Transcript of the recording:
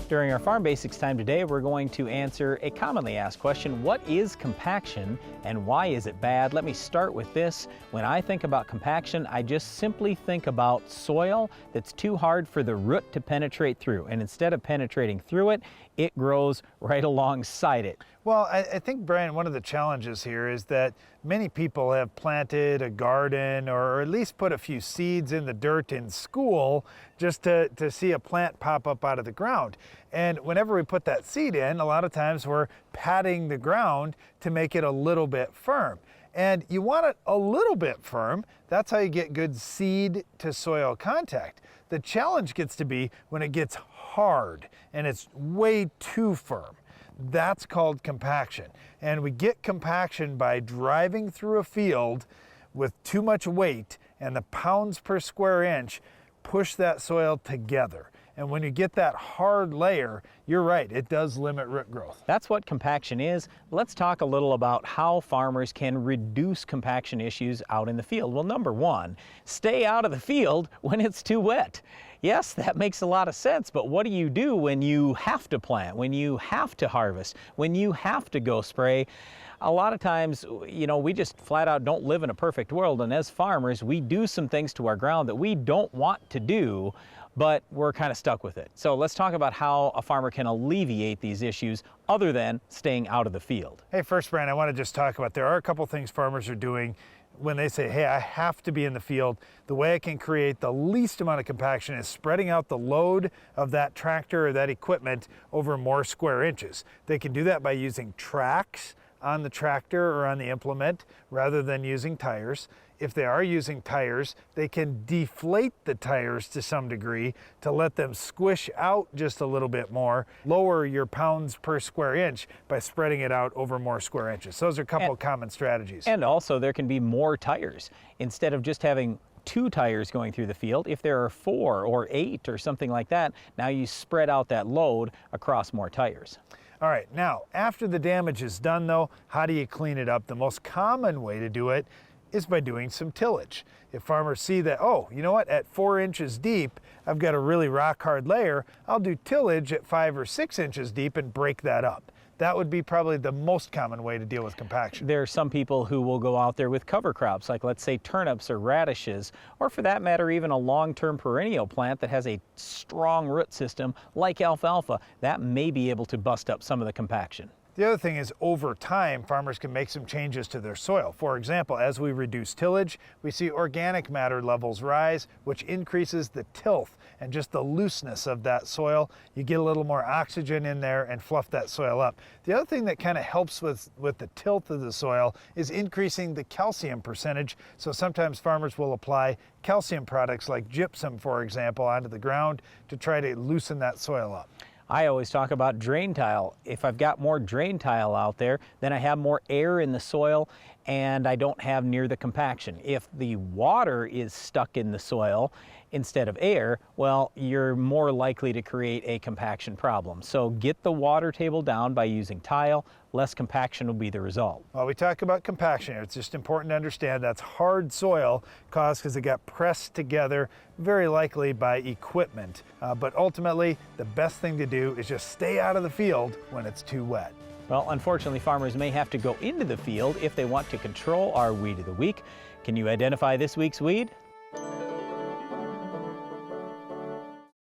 During our Farm Basics time today, we're going to answer a commonly asked question: what is compaction and why is it bad? Let me start with this. When I think about compaction, I just simply think about soil that's too hard for the root to penetrate through. And instead of penetrating through it, it grows right alongside it. Well, I think, Brian, one of the challenges here is that many people have planted a garden or at least put a few seeds in the dirt in school just to see a plant pop up out of the ground. And whenever we put that seed in, a lot of times we're patting the ground to make it a little bit firm. And you want it a little bit firm. That's how you get good seed to soil contact. The challenge gets to be when it gets hard and it's way too firm. That's called compaction. And we get compaction by driving through a field with too much weight, and the pounds per square inch push that soil together. And when you get that hard layer, you're right, it does limit root growth. That's what compaction is. Let's talk a little about how farmers can reduce compaction issues out in the field. Well, number one, stay out of the field when it's too wet. Yes, that makes a lot of sense, but what do you do when you have to plant, when you have to harvest, when you have to go spray? A lot of times, we just flat out don't live in a perfect world, and as farmers, we do some things to our ground that we don't want to do, but we're kind of stuck with it. So let's talk about how a farmer can alleviate these issues other than staying out of the field. Hey, first, Brian, I want to just talk about, there are a couple things farmers are doing when they say, hey, I have to be in the field. The way I can create the least amount of compaction is spreading out the load of that tractor or that equipment over more square inches. They can do that by using tracks on the tractor or on the implement rather than using tires. If they are using tires, they can deflate the tires to some degree to let them squish out just a little bit more, lower your pounds per square inch by spreading it out over more square inches. So those are a couple of common strategies. And also there can be more tires. Instead of just having 2 tires going through the field, if there are 4 or 8 or something like that, now you spread out that load across more tires. All right, now after the damage is done though, how do you clean it up? The most common way to do it is by doing some tillage. If farmers see that, oh, you know what, at 4 inches deep, I've got a really rock hard layer, I'll do tillage at 5 or 6 inches deep and break that up. That would be probably the most common way to deal with compaction. There are some people who will go out there with cover crops, like let's say turnips or radishes, or for that matter, even a long-term perennial plant that has a strong root system like alfalfa. That may be able to bust up some of the compaction. The other thing is, over time, farmers can make some changes to their soil. For example, as we reduce tillage, we see organic matter levels rise, which increases the tilth and just the looseness of that soil. You get a little more oxygen in there and fluff that soil up. The other thing that kind of helps with the tilth of the soil is increasing the calcium percentage. So sometimes farmers will apply calcium products like gypsum, for example, onto the ground to try to loosen that soil up. I always talk about drain tile. If I've got more drain tile out there, then I have more air in the soil and I don't have near the compaction. If the water is stuck in the soil instead of air, well, you're more likely to create a compaction problem. So get the water table down by using tile. Less compaction will be the result. Well, we talk about compaction here. It's just important to understand that's hard soil caused because it got pressed together, very likely by equipment. But ultimately, the best thing to do is just stay out of the field when it's too wet. Well, unfortunately, farmers may have to go into the field if they want to control our weed of the week. Can you identify this week's weed?